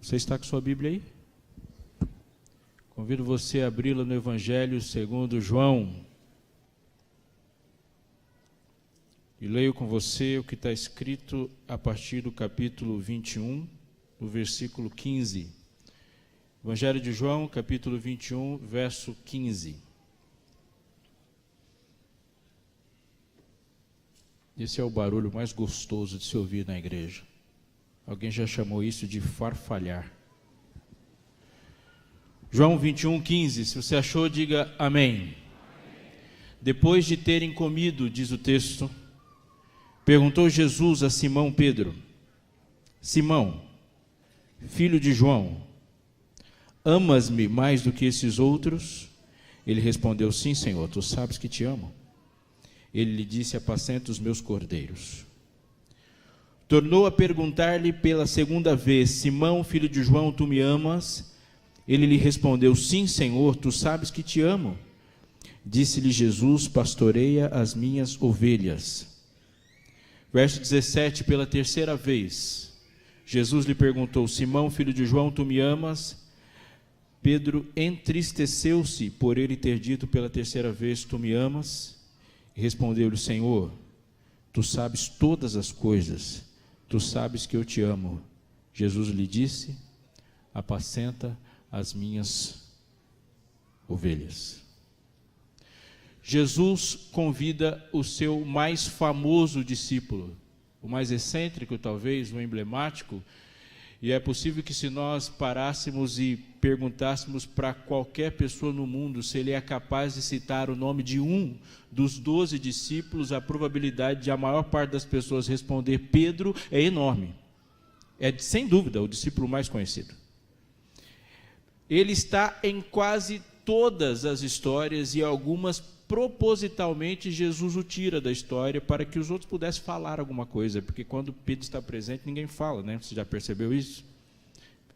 Você está com sua Bíblia aí? Convido você a abri-la no Evangelho segundo João. E leio com você o que está escrito a partir do capítulo 21, do versículo 15. Evangelho de João, capítulo 21, verso 15. Esse é o barulho mais gostoso de se ouvir na igreja. Alguém já chamou isso de farfalhar. João 21, 15. Se você achou, diga amém. Depois de terem comido, diz o texto, perguntou Jesus a Simão Pedro: Simão, filho de João, amas-me mais do que esses outros? Ele respondeu: sim, Senhor, tu sabes que te amo. Ele lhe disse: apacenta os meus cordeiros. Tornou a perguntar-lhe pela segunda vez: Simão, filho de João, tu me amas? Ele lhe respondeu: sim, Senhor, tu sabes que te amo. Disse-lhe Jesus: pastoreia as minhas ovelhas. Verso 17, pela terceira vez, Jesus lhe perguntou: Simão, filho de João, tu me amas? Pedro entristeceu-se por ele ter dito pela terceira vez: tu me amas? E respondeu-lhe: Senhor, tu sabes todas as coisas, tu sabes que eu te amo. Jesus lhe disse: apacenta as minhas ovelhas. Jesus convida o seu mais famoso discípulo, o mais excêntrico talvez, o emblemático, e é possível que se nós parássemos e perguntássemos para qualquer pessoa no mundo se ele é capaz de citar o nome de um dos 12 discípulos, a probabilidade de a maior parte das pessoas responder Pedro é enorme. É sem dúvida o discípulo mais conhecido. Ele está em quase todas as histórias e algumas propositalmente Jesus o tira da história para que os outros pudessem falar alguma coisa, porque quando Pedro está presente ninguém fala, né? Você já percebeu isso?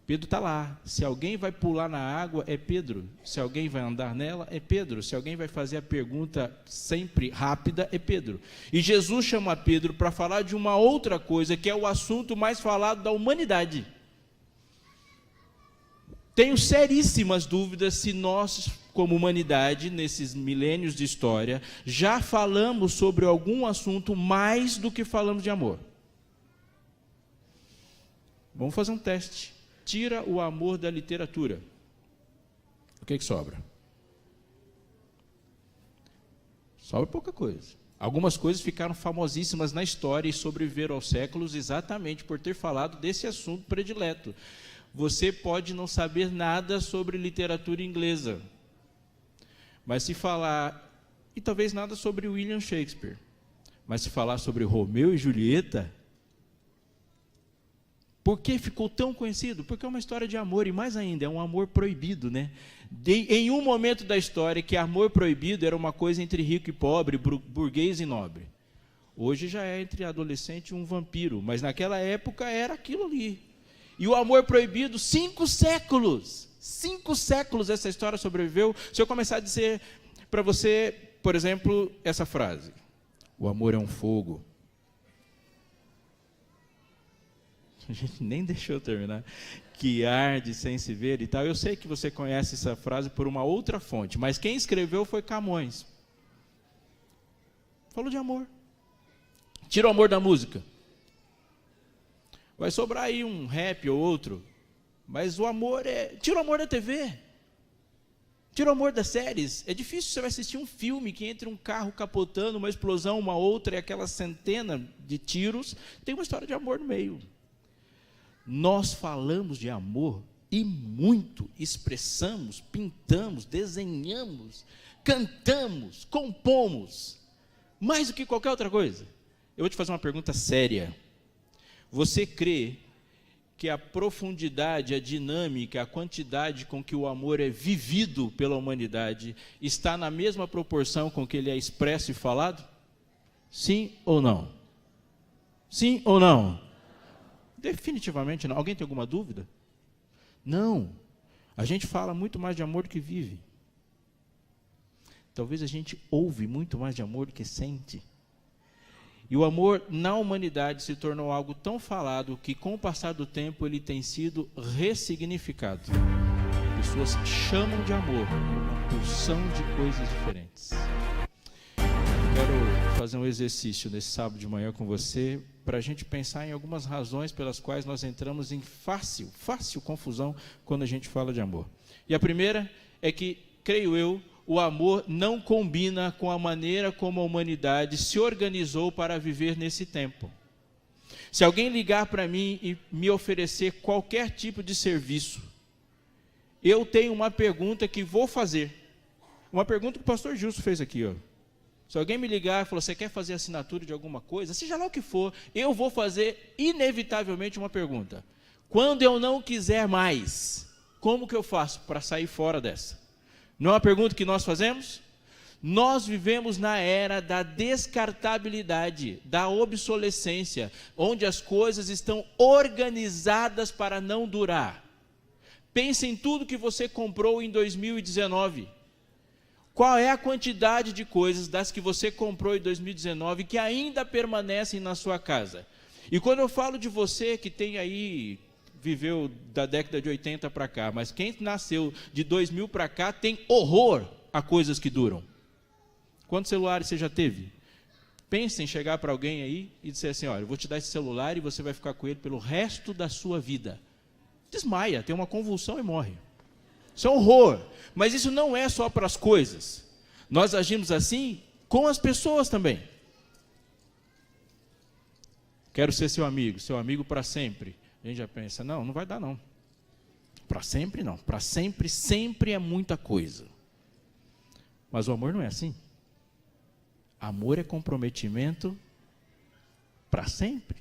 Pedro está lá. Se alguém vai pular na água, é Pedro. Se alguém vai andar nela, é Pedro. Se alguém vai fazer a pergunta sempre rápida, é Pedro. E Jesus chama Pedro para falar de uma outra coisa, que é o assunto mais falado da humanidade. Tenho seríssimas dúvidas se nós, como humanidade, nesses milênios de história, já falamos sobre algum assunto mais do que falamos de amor. Vamos fazer um teste. Tira o amor da literatura. O que sobra? Sobra pouca coisa. Algumas coisas ficaram famosíssimas na história e sobreviveram aos séculos exatamente por ter falado desse assunto predileto. Você pode não saber nada sobre literatura inglesa, mas se falar, e talvez nada sobre William Shakespeare, mas se falar sobre Romeu e Julieta, por que ficou tão conhecido? Porque é uma história de amor, e mais ainda, é um amor proibido, né? Em um momento da história que amor proibido era uma coisa entre rico e pobre, burguês e nobre. Hoje já é entre adolescente e um vampiro, mas naquela época era aquilo ali. E o amor proibido, 5 séculos essa história sobreviveu. Se eu começar a dizer para você, por exemplo, essa frase: o amor é um fogo. A gente nem deixou eu terminar. Que arde sem se ver e tal. Eu sei que você conhece essa frase por uma outra fonte, mas quem escreveu foi Camões. Falou de amor. Tira o amor da música. Vai sobrar aí um rap ou outro, mas o amor tira o amor da TV, tira o amor das séries. É difícil você vai assistir um filme que entre um carro capotando, uma explosão, uma outra, e aquela centena de tiros, tem uma história de amor no meio. Nós falamos de amor e muito, expressamos, pintamos, desenhamos, cantamos, compomos, mais do que qualquer outra coisa. Eu vou te fazer uma pergunta séria. Você crê que a profundidade, a dinâmica, a quantidade com que o amor é vivido pela humanidade está na mesma proporção com que ele é expresso e falado? Sim ou não? Sim ou não? Definitivamente não. Alguém tem alguma dúvida? Não. A gente fala muito mais de amor do que vive. Talvez a gente ouve muito mais de amor do que sente. E o amor na humanidade se tornou algo tão falado que, com o passar do tempo, ele tem sido ressignificado. Pessoas chamam de amor uma porção de coisas diferentes. Quero fazer um exercício nesse sábado de manhã com você, para a gente pensar em algumas razões pelas quais nós entramos em fácil confusão quando a gente fala de amor. E a primeira é que, creio eu, o amor não combina com a maneira como a humanidade se organizou para viver nesse tempo. Se alguém ligar para mim e me oferecer qualquer tipo de serviço, eu tenho uma pergunta que vou fazer. Uma pergunta que o pastor Justo fez aqui, ó. Se alguém me ligar e falar, você quer fazer assinatura de alguma coisa, seja lá o que for, eu vou fazer inevitavelmente uma pergunta. Quando eu não quiser mais, como que eu faço para sair fora dessa? Não é uma pergunta que nós fazemos? Nós vivemos na era da descartabilidade, da obsolescência, onde as coisas estão organizadas para não durar. Pense em tudo que você comprou em 2019. Qual é a quantidade de coisas das que você comprou em 2019 que ainda permanecem na sua casa? E quando eu falo de você que tem aí, viveu da década de 80 para cá, mas quem nasceu de 2000 para cá tem horror a coisas que duram. Quantos celulares você já teve? Pense em chegar para alguém aí e dizer assim, olha, eu vou te dar esse celular e você vai ficar com ele pelo resto da sua vida. Desmaia, tem uma convulsão e morre. Isso é um horror. Mas isso não é só para as coisas. Nós agimos assim com as pessoas também. Quero ser seu amigo para sempre. A gente já pensa, não vai dar não. Para sempre não. Para sempre, sempre é muita coisa. Mas o amor não é assim. Amor é comprometimento para sempre.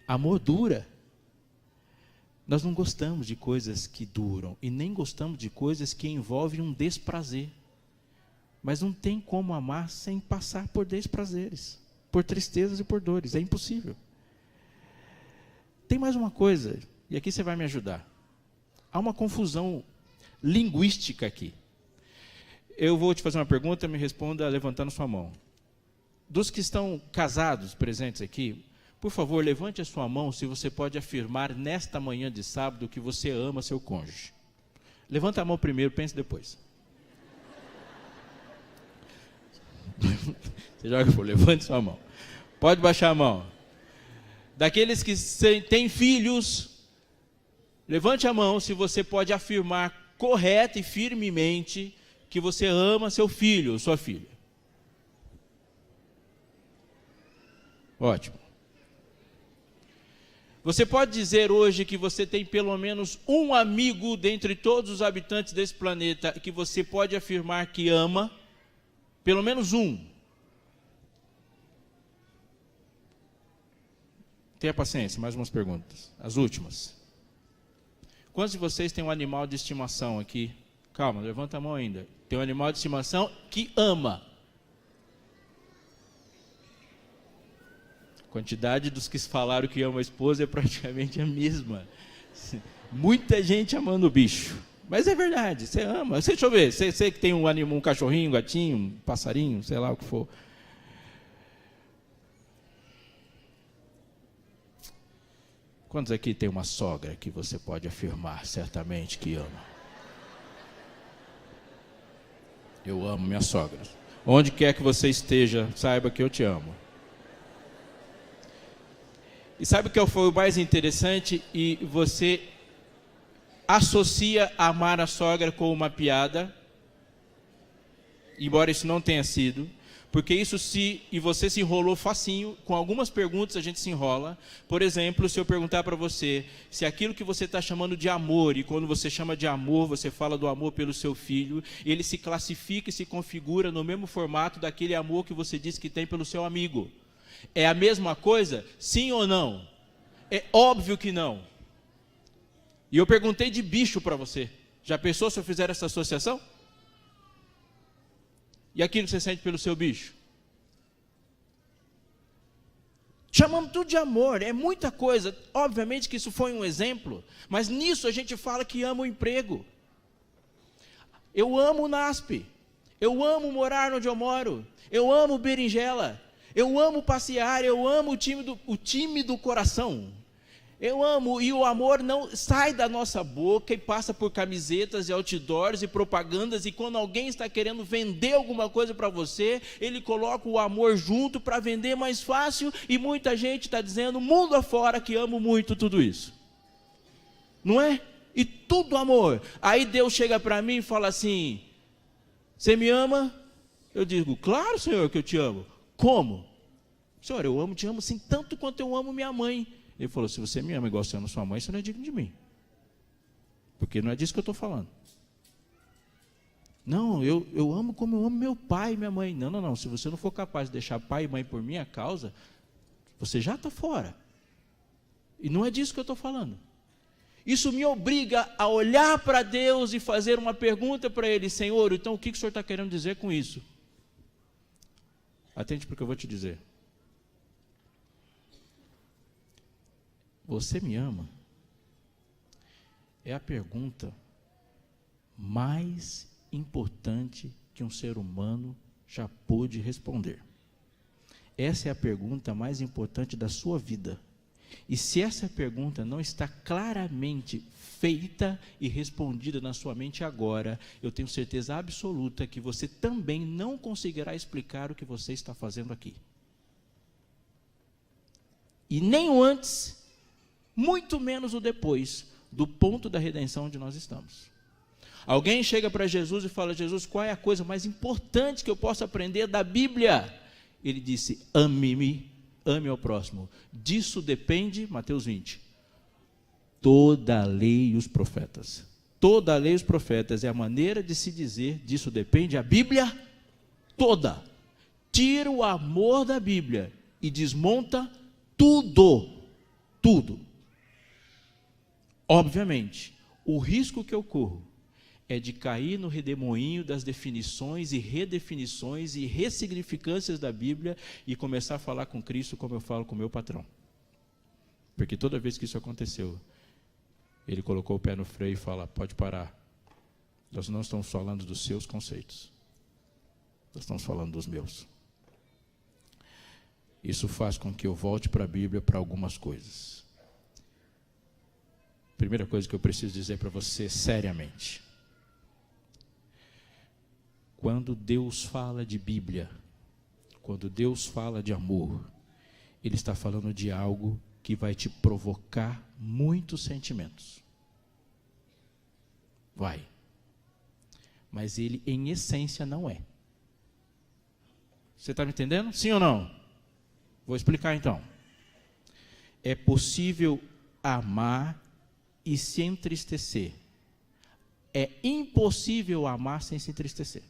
Amor dura. Nós não gostamos de coisas que duram e nem gostamos de coisas que envolvem um desprazer. Mas não tem como amar sem passar por desprazeres, por tristezas e por dores. É impossível. Tem mais uma coisa, e aqui você vai me ajudar. Há uma confusão linguística aqui. Eu vou te fazer uma pergunta, me responda levantando sua mão. Dos que estão casados presentes aqui, por favor, levante a sua mão se você pode afirmar nesta manhã de sábado que você ama seu cônjuge. Levanta a mão primeiro, pense depois. Você joga por, levante sua mão. Pode baixar a mão. Daqueles que têm filhos, levante a mão se você pode afirmar correta e firmemente que você ama seu filho ou sua filha. Ótimo. Você pode dizer hoje que você tem pelo menos um amigo dentre todos os habitantes desse planeta que você pode afirmar que ama? Pelo menos um. Tenha paciência, mais umas perguntas. As últimas. Quantos de vocês têm um animal de estimação aqui? Calma, levanta a mão ainda. Tem um animal de estimação que ama. A quantidade dos que falaram que ama a esposa é praticamente a mesma. Muita gente amando o bicho. Mas é verdade, você ama. Deixa eu ver, você que tem um animal, um cachorrinho, um gatinho, um passarinho, sei lá o que for. Quantos aqui tem uma sogra que você pode afirmar certamente que ama? Eu amo minha sogra. Onde quer que você esteja, saiba que eu te amo. E sabe o que foi o mais interessante? E você associa amar a sogra com uma piada, embora isso não tenha sido, porque e você se enrolou facinho, com algumas perguntas a gente se enrola. Por exemplo, se eu perguntar para você, se aquilo que você está chamando de amor, e quando você chama de amor, você fala do amor pelo seu filho, ele se classifica e se configura no mesmo formato daquele amor que você diz que tem pelo seu amigo. É a mesma coisa? Sim ou não? É óbvio que não. E eu perguntei de bicho para você. Já pensou se eu fizer essa associação? E aquilo que você sente pelo seu bicho? Chamamos tudo de amor, é muita coisa. Obviamente que isso foi um exemplo, mas nisso a gente fala que ama o emprego. Eu amo o NASP. Eu amo morar onde eu moro. Eu amo berinjela. Eu amo passear, eu amo o time do coração. Eu amo, e o amor não sai da nossa boca e passa por camisetas e outdoors e propagandas, e quando alguém está querendo vender alguma coisa para você, ele coloca o amor junto para vender mais fácil, e muita gente está dizendo, mundo afora, que amo muito tudo isso. Não é? E tudo amor. Aí Deus chega para mim e fala assim, você me ama? Eu digo, claro, Senhor, que eu te amo. Como? Senhor, eu te amo assim tanto quanto eu amo minha mãe. Ele falou, se você me ama igual você ama sua mãe, você não é digno de mim. Porque não é disso que eu estou falando. Não, eu amo como eu amo meu pai e minha mãe. Não. Se você não for capaz de deixar pai e mãe por minha causa, você já está fora. E não é disso que eu estou falando. Isso me obriga a olhar para Deus e fazer uma pergunta para Ele. Senhor, então o que o Senhor está querendo dizer com isso? Atente para o que eu vou te dizer. Você me ama? É a pergunta mais importante que um ser humano já pôde responder. Essa é a pergunta mais importante da sua vida. E se essa pergunta não está claramente feita e respondida na sua mente agora, eu tenho certeza absoluta que você também não conseguirá explicar o que você está fazendo aqui. E nem o antes, muito menos o depois, do ponto da redenção onde nós estamos. Alguém chega para Jesus e fala, Jesus, qual é a coisa mais importante que eu posso aprender da Bíblia? Ele disse, ame-me, ame ao próximo. Disso depende, Mateus 20, toda a lei e os profetas. Toda a lei e os profetas é a maneira de se dizer, disso depende a Bíblia toda. Tira o amor da Bíblia e desmonta tudo. Obviamente, o risco que eu corro é de cair no redemoinho das definições e redefinições e ressignificâncias da Bíblia e começar a falar com Cristo como eu falo com o meu patrão. Porque toda vez que isso aconteceu, ele colocou o pé no freio e fala, pode parar. Nós não estamos falando dos seus conceitos. Nós estamos falando dos meus. Isso faz com que eu volte para a Bíblia para algumas coisas. Primeira coisa que eu preciso dizer para você seriamente. Quando Deus fala de Bíblia, quando Deus fala de amor, Ele está falando de algo que vai te provocar muitos sentimentos. Vai. Mas Ele, em essência, não é. Você está me entendendo? Sim ou não? Vou explicar então. É possível amar e se entristecer. É impossível amar sem se entristecer.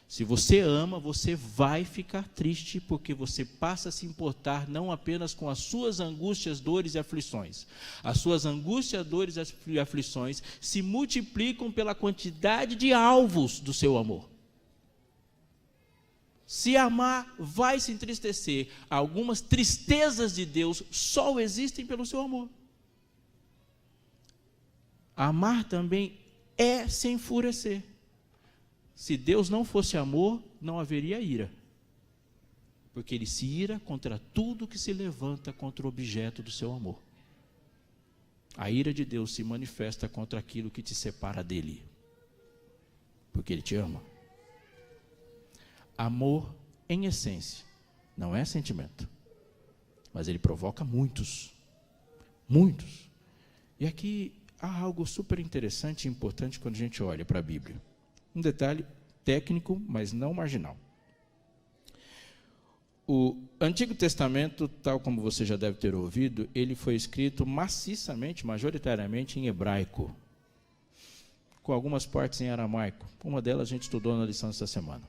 Se você ama, você vai ficar triste, porque você passa a se importar não apenas com as suas angústias, dores e aflições. As suas angústias, dores e aflições se multiplicam pela quantidade de alvos do seu amor. Se amar, vai se entristecer. Algumas tristezas de Deus só existem pelo seu amor. Amar também é se enfurecer. Se Deus não fosse amor, não haveria ira. Porque Ele se ira contra tudo que se levanta contra o objeto do seu amor. A ira de Deus se manifesta contra aquilo que te separa dEle. Porque Ele te ama. Amor, em essência, não é sentimento. Mas ele provoca muitos. Muitos. E aqui há algo super interessante e importante quando a gente olha para a Bíblia. Um detalhe técnico, mas não marginal. O Antigo Testamento, tal como você já deve ter ouvido, ele foi escrito maciçamente, majoritariamente em hebraico, com algumas partes em aramaico. Uma delas a gente estudou na lição essa semana.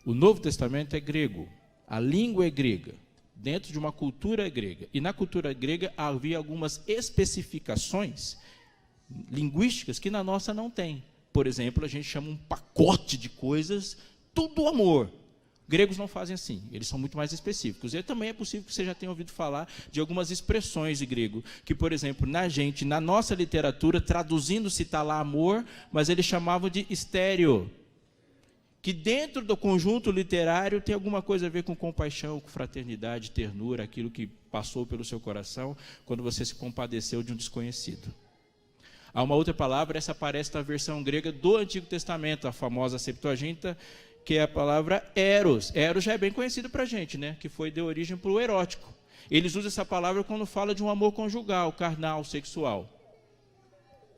O Novo Testamento é grego, a língua é grega, dentro de uma cultura grega. E na cultura grega havia algumas especificações linguísticas que na nossa não tem. Por exemplo, a gente chama um pacote de coisas, tudo amor. Gregos não fazem assim, eles são muito mais específicos. E também é possível que você já tenha ouvido falar de algumas expressões de grego, que, por exemplo, na nossa literatura, traduzindo-se está lá amor, mas eles chamavam de estéreo, que dentro do conjunto literário tem alguma coisa a ver com compaixão, com fraternidade, ternura, aquilo que passou pelo seu coração quando você se compadeceu de um desconhecido. Há uma outra palavra, essa aparece na versão grega do Antigo Testamento, a famosa Septuaginta, que é a palavra eros. Eros já é bem conhecido para a gente, né? Que foi de origem para o erótico. Eles usam essa palavra quando fala de um amor conjugal, carnal, sexual.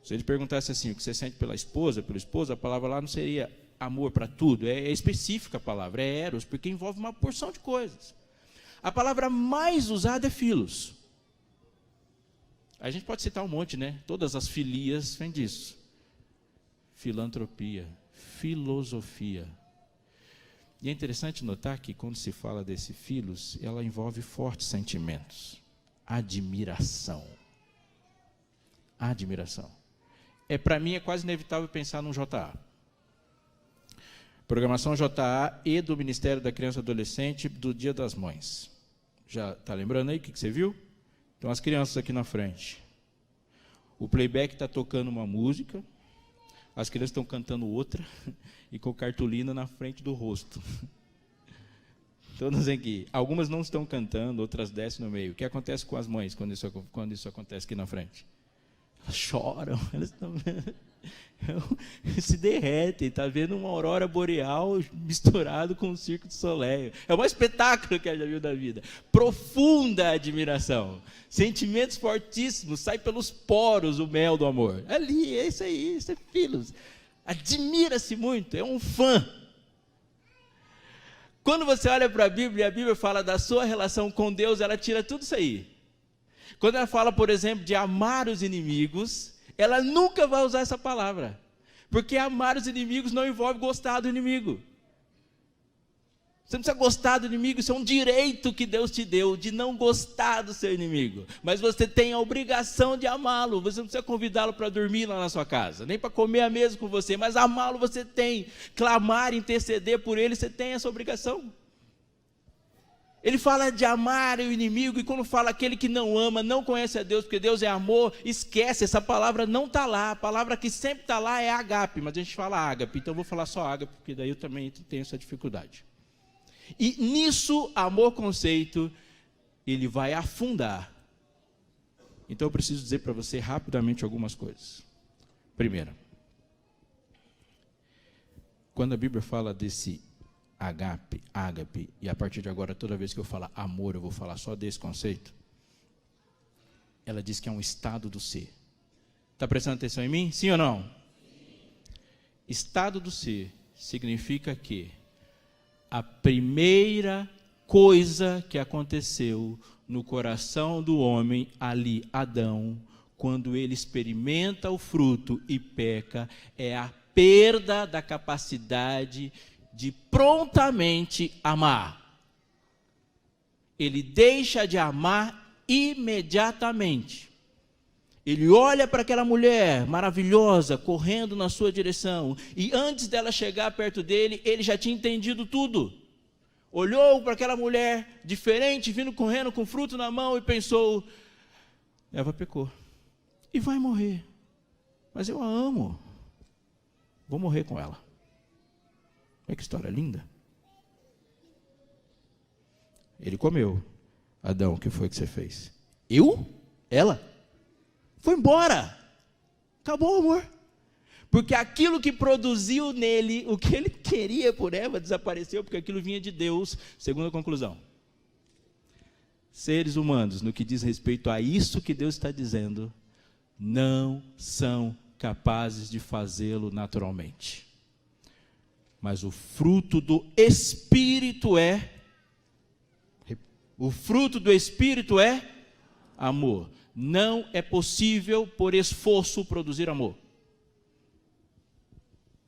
Se ele perguntasse assim, o que você sente pela esposa, pelo esposo, a palavra lá não seria amor para tudo, é específica a palavra, é eros, porque envolve uma porção de coisas. A palavra mais usada é filos. A gente pode citar um monte, né? Todas as filias vêm disso. Filantropia, filosofia. E é interessante notar que quando se fala desse filos, ela envolve fortes sentimentos. Admiração. Admiração. Para mim é quase inevitável pensar num JA. Programação JA e do Ministério da Criança e Adolescente do Dia das Mães. Já está lembrando aí o que você viu? Então, as crianças aqui na frente. O playback está tocando uma música, as crianças estão cantando outra, e com cartolina na frente do rosto. Todas aqui. Algumas não estão cantando, outras descem no meio. O que acontece com as mães quando isso acontece aqui na frente? Elas choram, elas estão se derretem, está vendo uma aurora boreal misturado com um circo de Soleil. É um espetáculo que já viu da vida. Profunda admiração, sentimentos fortíssimos, sai pelos poros o mel do amor. Ali, é isso aí, isso é filos. Admira-se muito, é um fã. Quando você olha para a Bíblia fala da sua relação com Deus, ela tira tudo isso aí. Quando ela fala, por exemplo, de amar os inimigos, ela nunca vai usar essa palavra, porque amar os inimigos não envolve gostar do inimigo. Você não precisa gostar do inimigo, isso é um direito que Deus te deu, de não gostar do seu inimigo, mas você tem a obrigação de amá-lo. Você não precisa convidá-lo para dormir lá na sua casa, nem para comer a mesa com você, mas amá-lo você tem, clamar, interceder por ele, você tem essa obrigação. Ele fala de amar o inimigo, e quando fala aquele que não ama, não conhece a Deus, porque Deus é amor, esquece, essa palavra não está lá. A palavra que sempre está lá é ágape, mas a gente fala ágape, então eu vou falar só ágape, porque daí eu também tenho essa dificuldade. E nisso, amor conceito, ele vai afundar. Então eu preciso dizer para você rapidamente algumas coisas. Primeiro, quando a Bíblia fala desse ágape, e a partir de agora, toda vez que eu falar amor, eu vou falar só desse conceito. Ela diz que é um estado do ser. Está prestando atenção em mim? Sim ou não? Estado do ser significa que a primeira coisa que aconteceu no coração do homem, ali, Adão, quando ele experimenta o fruto e peca, é a perda da capacidade de prontamente amar. Ele deixa de amar imediatamente. Ele olha para aquela mulher maravilhosa, correndo na sua direção, e antes dela chegar perto dele, ele já tinha entendido tudo. Olhou para aquela mulher diferente, vindo correndo com fruto na mão, e pensou, Eva pecou, e vai morrer, mas eu a amo, vou morrer com ela. Olha que história linda. Ele comeu. Adão, o que foi que você fez? Eu? Ela? Foi embora. Acabou o amor. Porque aquilo que produziu nele, o que ele queria por Eva, desapareceu, porque aquilo vinha de Deus. Segunda conclusão. Seres humanos, no que diz respeito a isso que Deus está dizendo, não são capazes de fazê-lo naturalmente. Mas o fruto do Espírito é amor. Não é possível, por esforço, produzir amor.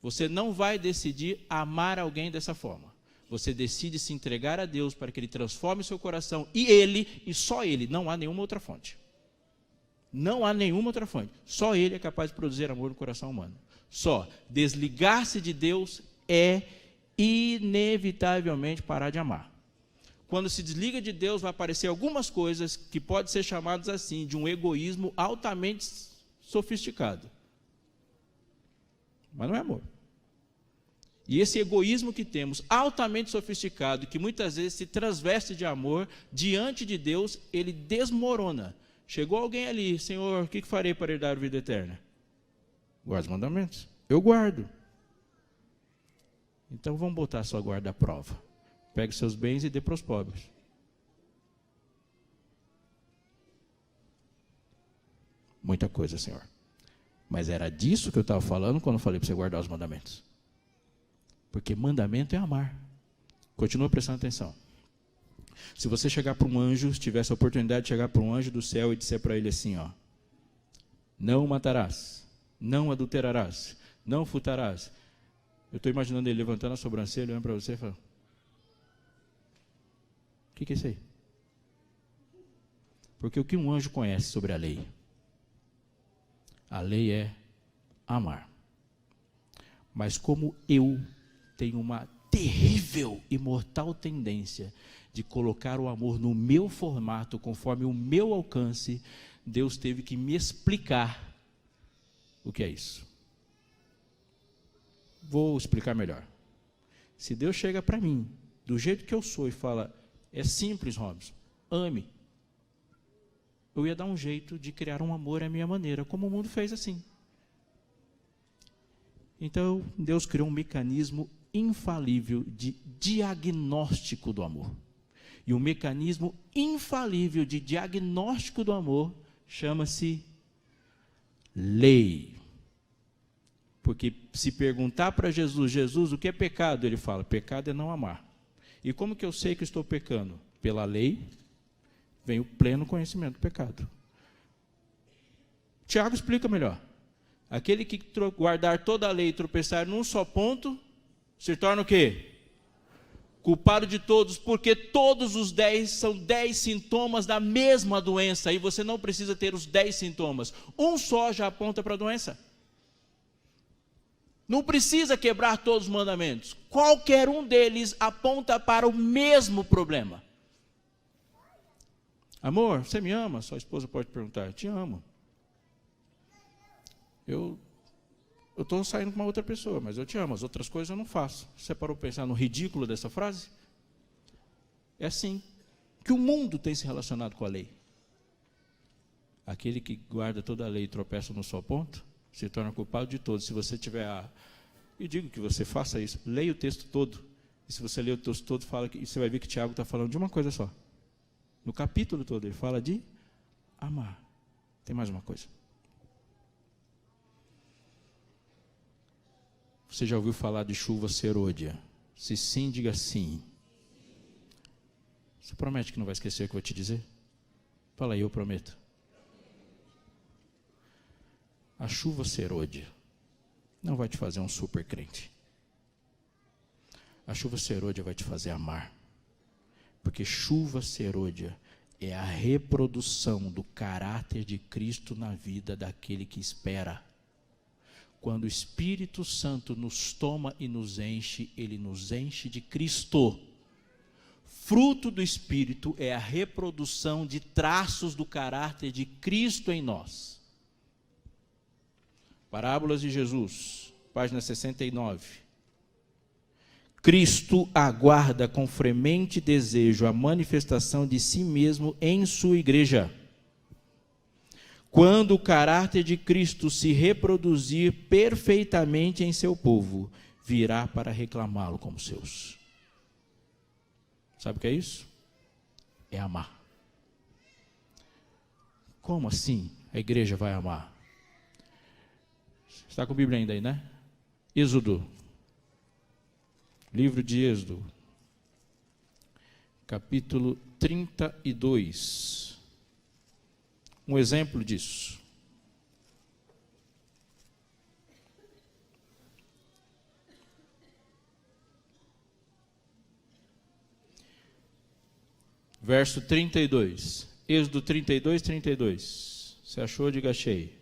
Você não vai decidir amar alguém dessa forma. Você decide se entregar a Deus para que Ele transforme o seu coração, e Ele, e só Ele, não há nenhuma outra fonte. Não há nenhuma outra fonte. Só Ele é capaz de produzir amor no coração humano. Só desligar-se de Deus é inevitavelmente parar de amar. Quando se desliga de Deus, vai aparecer algumas coisas que podem ser chamadas assim, de um egoísmo altamente sofisticado. Mas não é amor. E esse egoísmo que temos, altamente sofisticado, que muitas vezes se transveste de amor, diante de Deus, ele desmorona. Chegou alguém ali, Senhor, o que farei para herdar a vida eterna? Guarda os mandamentos. Eu guardo. Então vamos botar a sua guarda à prova. Pegue os seus bens e dê para os pobres. Muita coisa, Senhor. Mas era disso que eu estava falando quando eu falei para você guardar os mandamentos. Porque mandamento é amar. Continua prestando atenção. Se você chegar para um anjo, se tivesse a oportunidade de chegar para um anjo do céu e disser para ele assim, ó, não matarás, não adulterarás, não furtarás. Eu estou imaginando ele levantando a sobrancelha, olhando para você e falando, o que é isso aí? Porque o que um anjo conhece sobre a lei? A lei é amar. Mas como eu tenho uma terrível e mortal tendência de colocar o amor no meu formato, conforme o meu alcance, Deus teve que me explicar o que é isso. Vou explicar melhor. Se Deus chega para mim, do jeito que eu sou, e fala, é simples, Robson, ame. Eu ia dar um jeito de criar um amor à minha maneira, como o mundo fez assim. Então, Deus criou um mecanismo infalível de diagnóstico do amor. E o mecanismo infalível de diagnóstico do amor chama-se lei. Porque se perguntar para Jesus, Jesus, o que é pecado? Ele fala, pecado é não amar. E como que eu sei que estou pecando? Pela lei, vem o pleno conhecimento do pecado. Tiago explica melhor. Aquele que guardar toda a lei e tropeçar num só ponto, se torna o quê? Culpado de todos, porque todos os 10 são 10 sintomas da mesma doença, e você não precisa ter os 10 sintomas. Um só já aponta para a doença. Não precisa quebrar todos os mandamentos. Qualquer um deles aponta para o mesmo problema. Amor, você me ama? Sua esposa pode perguntar, te amo. Eu estou saindo com uma outra pessoa, mas eu te amo, as outras coisas eu não faço. Você parou para pensar no ridículo dessa frase? É assim que o mundo tem se relacionado com a lei. Aquele que guarda toda a lei e tropeça no só ponto, se torna culpado de todos. Se você tiver eu digo que você faça isso, leia o texto todo. E se você ler o texto todo, você vai ver que Tiago está falando de uma coisa só. No capítulo todo, ele fala de amar. Tem mais uma coisa. Você já ouviu falar de chuva serôdia? Se sim, diga sim. Você promete que não vai esquecer o que eu vou te dizer? Fala aí, eu prometo. A chuva serôdia não vai te fazer um super crente. A chuva serôdia vai te fazer amar. Porque chuva serôdia é a reprodução do caráter de Cristo na vida daquele que espera. Quando o Espírito Santo nos toma e nos enche, ele nos enche de Cristo. Fruto do Espírito é a reprodução de traços do caráter de Cristo em nós. Parábolas de Jesus, página 69. Cristo aguarda com fremente desejo a manifestação de si mesmo em sua igreja. Quando o caráter de Cristo se reproduzir perfeitamente em seu povo, virá para reclamá-lo como seus. Sabe o que é isso? É amar. Como assim a igreja vai amar? Está com a Bíblia ainda aí, né? Êxodo. Livro de Êxodo. Capítulo 32. Um exemplo disso. Verso 32. Êxodo 32, 32. Você achou? Diga achei.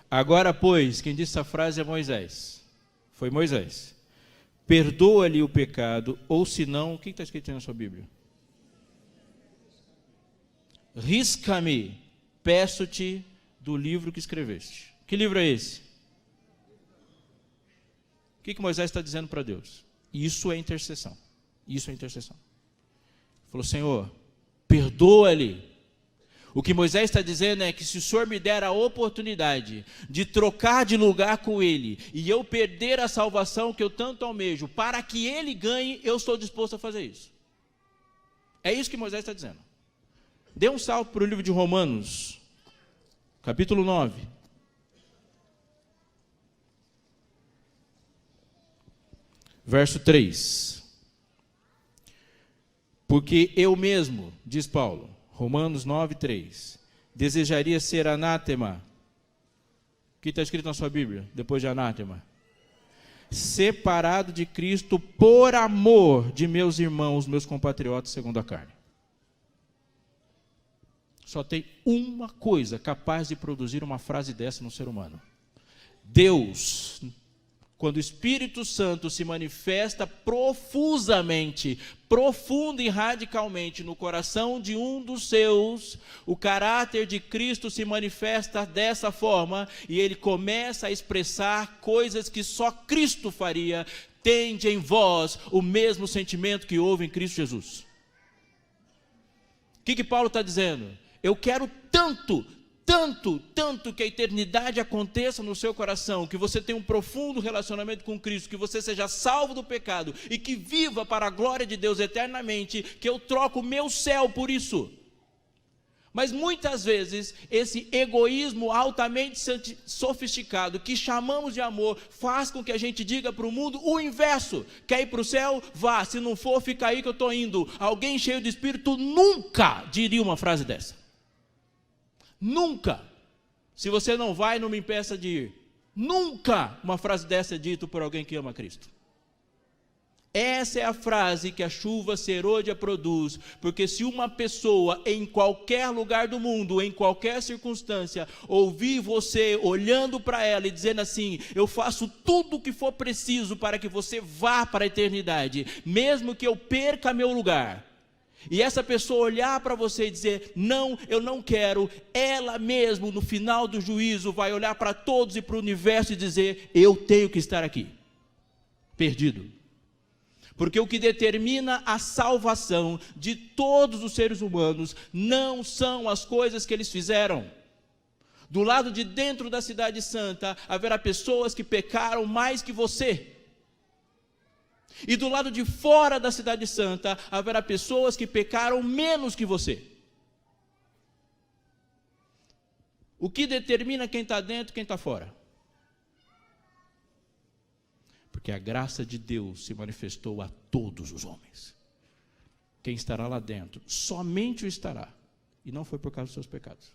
Agora, pois, quem disse essa frase é Moisés. Foi Moisés. Perdoa-lhe o pecado, ou se não, o que está escrito aí na sua Bíblia? Risca-me, peço-te do livro que escreveste. Que livro é esse? que Moisés está dizendo para Deus? Isso é intercessão. Isso é intercessão. Ele falou, Senhor, perdoa-lhe. O que Moisés está dizendo é que se o Senhor me der a oportunidade de trocar de lugar com ele e eu perder a salvação que eu tanto almejo, para que ele ganhe, eu estou disposto a fazer isso. É isso que Moisés está dizendo. Dê um salto para o livro de Romanos, capítulo 9. Verso 3. Porque eu mesmo, diz Paulo, Romanos 9, 3, desejaria ser anátema. O que está escrito na sua Bíblia, depois de anátema? Separado de Cristo por amor de meus irmãos, meus compatriotas segundo a carne. Só tem uma coisa capaz de produzir uma frase dessa no ser humano. Deus, quando o Espírito Santo se manifesta profusamente, profunda e radicalmente no coração de um dos seus, o caráter de Cristo se manifesta dessa forma e ele começa a expressar coisas que só Cristo faria. Tende em vós o mesmo sentimento que houve em Cristo Jesus. O que Paulo está dizendo? Eu quero tanto que a eternidade aconteça no seu coração, que você tenha um profundo relacionamento com Cristo, que você seja salvo do pecado e que viva para a glória de Deus eternamente, que eu troco o meu céu por isso. Mas muitas vezes esse egoísmo altamente sofisticado que chamamos de amor faz com que a gente diga para o mundo o inverso. Quer ir para o céu? Vá, se não for, fica aí que eu estou indo. Alguém cheio de Espírito nunca diria uma frase dessa. Nunca. Se você não vai, não me impeça de ir. Nunca uma frase dessa é dita por alguém que ama Cristo. Essa é a frase que a chuva serôdia produz, porque se uma pessoa em qualquer lugar do mundo, em qualquer circunstância, ouvir você olhando para ela e dizendo assim, eu faço tudo o que for preciso para que você vá para a eternidade, mesmo que eu perca meu lugar, e essa pessoa olhar para você e dizer, não, eu não quero, ela mesmo no final do juízo vai olhar para todos e para o universo e dizer, eu tenho que estar aqui, perdido. Porque o que determina a salvação de todos os seres humanos não são as coisas que eles fizeram. Do lado de dentro da cidade santa, haverá pessoas que pecaram mais que você. E do lado de fora da cidade santa, haverá pessoas que pecaram menos que você. O que determina quem está dentro e quem está fora? Porque a graça de Deus se manifestou a todos os homens. Quem estará lá dentro, somente o estará. E não foi por causa dos seus pecados.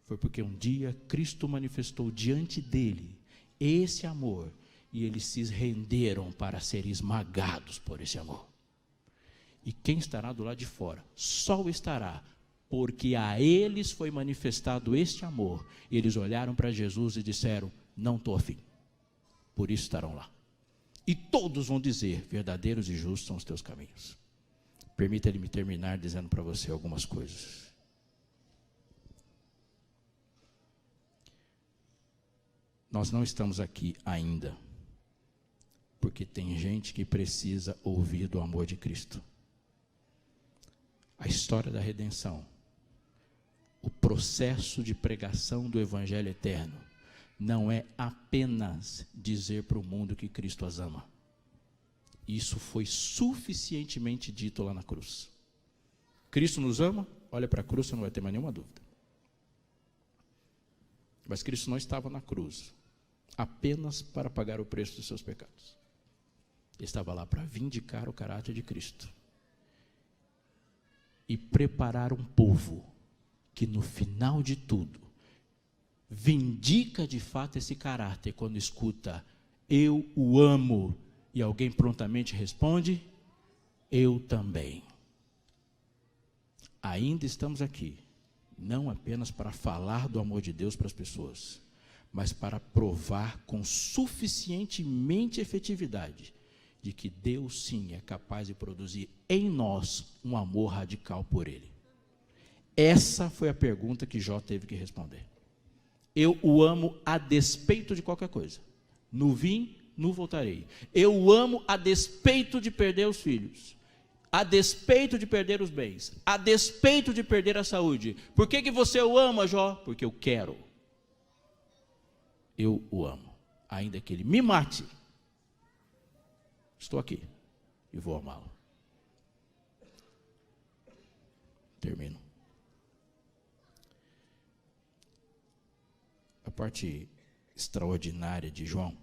Foi porque um dia Cristo manifestou diante dele esse amor, e eles se renderam para serem esmagados por esse amor. E quem estará do lado de fora? Só o estará, porque a eles foi manifestado este amor. E eles olharam para Jesus e disseram, não estou afim. Por isso estarão lá. E todos vão dizer, verdadeiros e justos são os teus caminhos. Permita-me me terminar dizendo para você algumas coisas. Nós não estamos aqui ainda porque tem gente que precisa ouvir do amor de Cristo. A história da redenção, o processo de pregação do Evangelho eterno, não é apenas dizer para o mundo que Cristo as ama. Isso foi suficientemente dito lá na cruz. Cristo nos ama? Olha para a cruz, você não vai ter mais nenhuma dúvida. Mas Cristo não estava na cruz apenas para pagar o preço dos seus pecados. Ele estava lá para vindicar o caráter de Cristo e preparar um povo que no final de tudo vindica de fato esse caráter quando escuta, eu o amo, e alguém prontamente responde, eu também. Ainda estamos aqui, não apenas para falar do amor de Deus para as pessoas, mas para provar com suficientemente efetividade de que Deus sim é capaz de produzir em nós um amor radical por Ele. Essa foi a pergunta que Jó teve que responder. Eu o amo a despeito de qualquer coisa. No vim, nu voltarei. Eu o amo a despeito de perder os filhos, a despeito de perder os bens, a despeito de perder a saúde. Por que você o ama, Jó? Porque eu quero. Eu o amo, ainda que ele me mate. Estou aqui e vou amá-lo. Termino. A parte extraordinária de João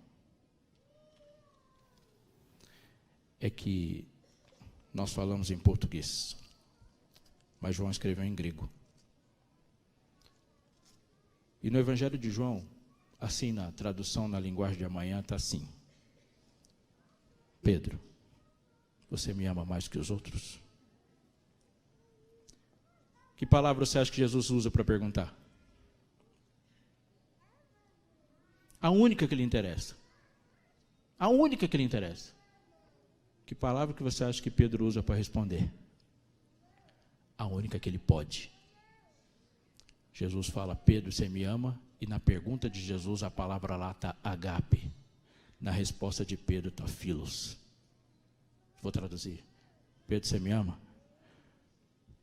é que nós falamos em português, mas João escreveu em grego. E no Evangelho de João, assim na tradução na linguagem de amanhã, está assim: Pedro, você me ama mais que os outros? Que palavra você acha que Jesus usa para perguntar? A única que lhe interessa. A única que lhe interessa. Que palavra que você acha que Pedro usa para responder? A única que ele pode. Jesus fala: Pedro, você me ama? E na pergunta de Jesus, a palavra lá está agape. Na resposta de Pedro está philos. Vou traduzir. Pedro, você me ama?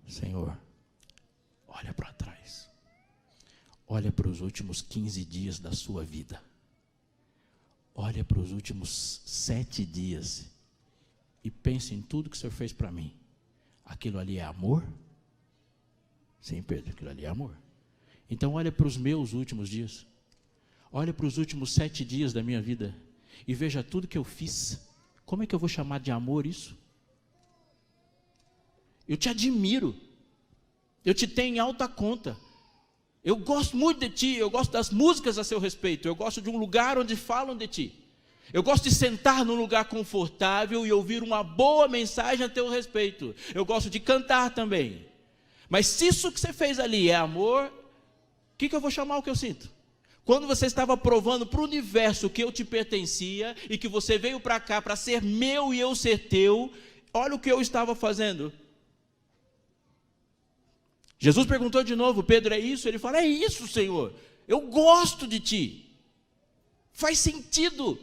Senhor, olha para trás. Olha para os últimos 15 dias da sua vida. Olha para os últimos 7 dias. E pense em tudo que o Senhor fez para mim. Aquilo ali é amor? Sim, Pedro, aquilo ali é amor. Então olha para os meus últimos dias. Olha para os últimos 7 dias da minha vida. E veja tudo que eu fiz. Como é que eu vou chamar de amor isso? Eu te admiro. Eu te tenho em alta conta. Eu gosto muito de ti. Eu gosto das músicas a seu respeito. Eu gosto de um lugar onde falam de ti. Eu gosto de sentar num lugar confortável e ouvir uma boa mensagem a teu respeito. Eu gosto de cantar também. Mas se isso que você fez ali é amor, o que eu vou chamar o que eu sinto? Quando você estava provando para o universo que eu te pertencia e que você veio para cá para ser meu e eu ser teu, olha o que eu estava fazendo. Jesus perguntou de novo: Pedro, é isso? Ele fala: é isso, Senhor. Eu gosto de ti. Faz sentido.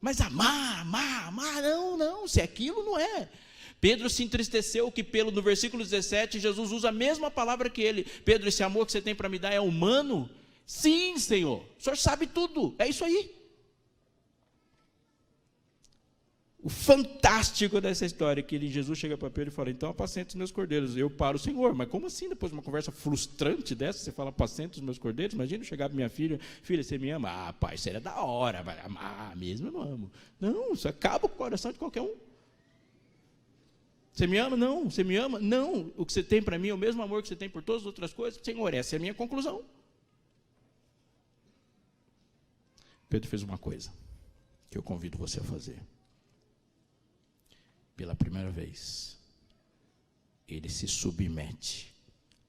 Mas amar, não, se aquilo não é. Pedro se entristeceu que no versículo 17, Jesus usa a mesma palavra que ele. Pedro, esse amor que você tem para me dar é humano? Sim, Senhor, o Senhor sabe tudo, é isso aí. O fantástico dessa história é que Jesus chega para Pedro e fala: então apacenta os meus cordeiros. Eu paro: Senhor, mas como assim, depois de uma conversa frustrante dessa, você fala apacenta os meus cordeiros? Imagina eu chegar para minha filha: filha, você me ama? Ah, pai, isso era da hora, mas amar mesmo eu não amo. Não, isso acaba com o coração de qualquer um. Você me ama? Não. Você me ama? Não. O que você tem para mim é o mesmo amor que você tem por todas as outras coisas? Senhor, essa é a minha conclusão. Pedro fez uma coisa que eu convido você a fazer. Pela primeira vez, ele se submete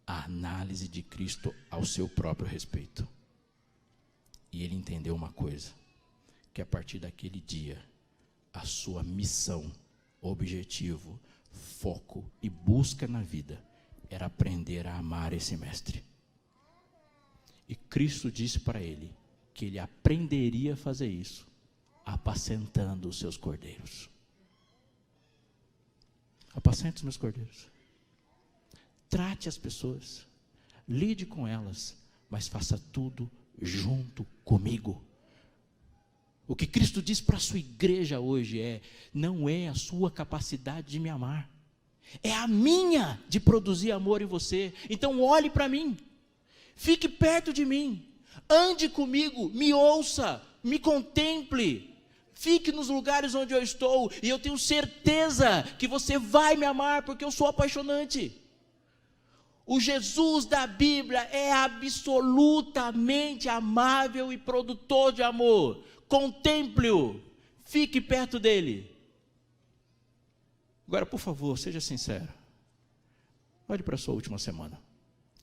à análise de Cristo ao seu próprio respeito. E ele entendeu uma coisa, que a partir daquele dia, a sua missão, objetivo, foco e busca na vida era aprender a amar esse mestre. E Cristo disse para ele que ele aprenderia a fazer isso apacentando os seus cordeiros. Apacente os meus cordeiros. Trate as pessoas, lide com elas, mas faça tudo junto comigo. O que Cristo diz para a sua igreja hoje não é a sua capacidade de me amar, é a minha de produzir amor em você. Então olhe para mim, fique perto de mim, ande comigo, me ouça, me contemple. Fique nos lugares onde eu estou, e eu tenho certeza que você vai me amar, porque eu sou apaixonante. O Jesus da Bíblia é absolutamente amável e produtor de amor. Contemple-o, fique perto dele. Agora, por favor, seja sincero. Olhe para a sua última semana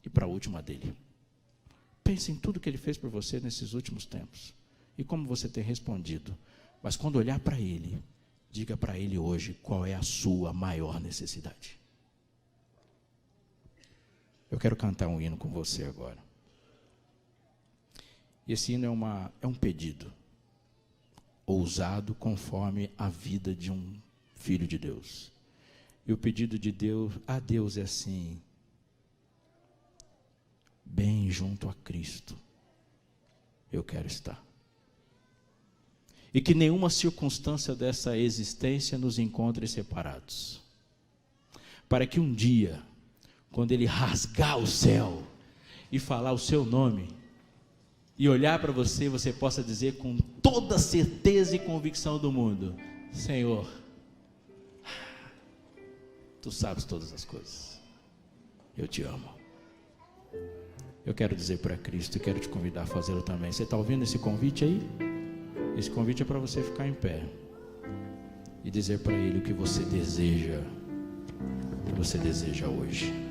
e para a última dele. Pense em tudo que ele fez por você nesses últimos tempos e como você tem respondido. Mas quando olhar para ele, diga para ele hoje qual é a sua maior necessidade. Eu quero cantar um hino com você agora. E esse hino é um pedido. ousado conforme a vida de um filho de Deus. E o pedido de Deus a Deus é assim: bem junto a Cristo eu quero estar. E que nenhuma circunstância dessa existência nos encontre separados. Para que um dia, quando Ele rasgar o céu e falar o seu nome, e olhar para você, você possa dizer com toda certeza e convicção do mundo: Senhor, Tu sabes todas as coisas, eu te amo. Eu quero dizer para Cristo e quero te convidar a fazê-lo também. Você está ouvindo esse convite aí? Esse convite é para você ficar em pé e dizer para Ele o que você deseja hoje.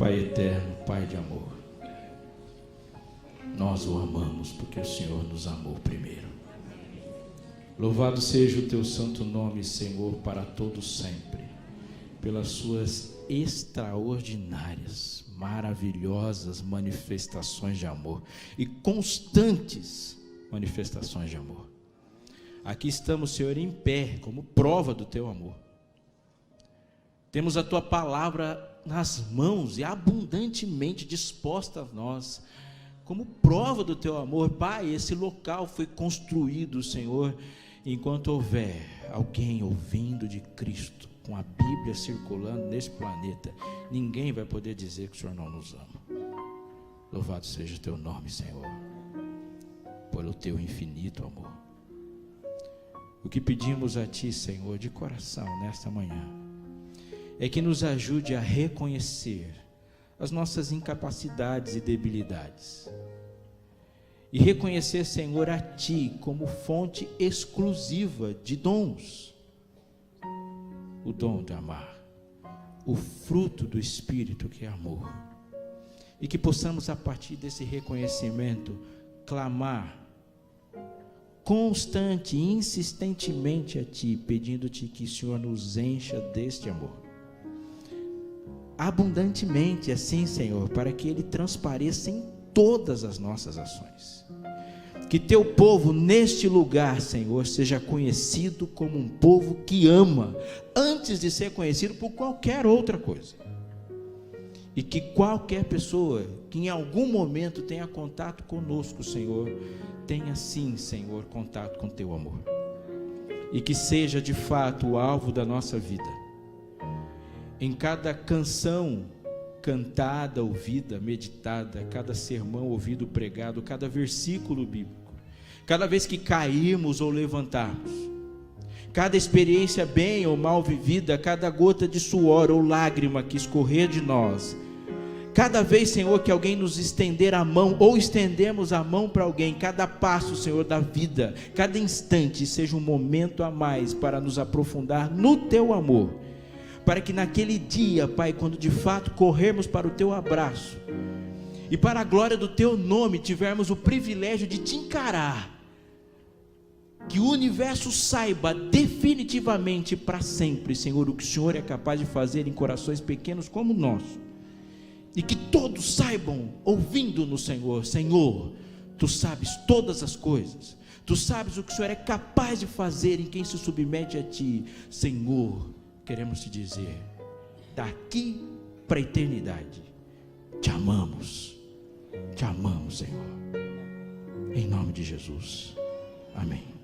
Pai eterno, Pai de amor, nós o amamos porque o Senhor nos amou primeiro. Louvado seja o teu santo nome, Senhor, para todos sempre, pelas suas extraordinárias, maravilhosas manifestações de amor e constantes manifestações de amor. Aqui estamos, Senhor, em pé, como prova do teu amor. Temos a tua palavra nas mãos e abundantemente disposta a nós, como prova do teu amor. Pai, esse local foi construído, Senhor, enquanto houver alguém ouvindo de Cristo, com a Bíblia circulando nesse planeta, ninguém vai poder dizer que o Senhor não nos ama. Louvado seja o teu nome, Senhor, pelo teu infinito amor. O que pedimos a Ti, Senhor, de coração, nesta manhã, é que nos ajude a reconhecer as nossas incapacidades e debilidades, e reconhecer, Senhor, a Ti como fonte exclusiva de dons, o dom de amar, o fruto do Espírito que é amor, e que possamos, a partir desse reconhecimento, clamar constante e insistentemente a Ti, pedindo-Te que o Senhor nos encha deste amor, abundantemente assim, Senhor, para que ele transpareça em todas as nossas ações. Que teu povo neste lugar, Senhor, seja conhecido como um povo que ama, antes de ser conhecido por qualquer outra coisa. E que qualquer pessoa que em algum momento tenha contato conosco, Senhor, tenha sim, Senhor, contato com teu amor. E que seja de fato o alvo da nossa vida. Em cada canção cantada, ouvida, meditada, cada sermão ouvido, pregado, cada versículo bíblico, cada vez que cairmos ou levantarmos, cada experiência bem ou mal vivida, cada gota de suor ou lágrima que escorrer de nós, cada vez, Senhor, que alguém nos estender a mão ou estendemos a mão para alguém, cada passo, Senhor, da vida, cada instante seja um momento a mais para nos aprofundar no teu amor, para que naquele dia, Pai, quando de fato corrermos para o teu abraço e para a glória do teu nome, tivermos o privilégio de te encarar, que o universo saiba definitivamente para sempre, Senhor, o que o Senhor é capaz de fazer em corações pequenos como o nosso, e que todos saibam, ouvindo no Senhor: Senhor, Tu sabes todas as coisas, Tu sabes o que o Senhor é capaz de fazer em quem se submete a Ti. Senhor, queremos te dizer, daqui para a eternidade, te amamos, Senhor, em nome de Jesus, amém.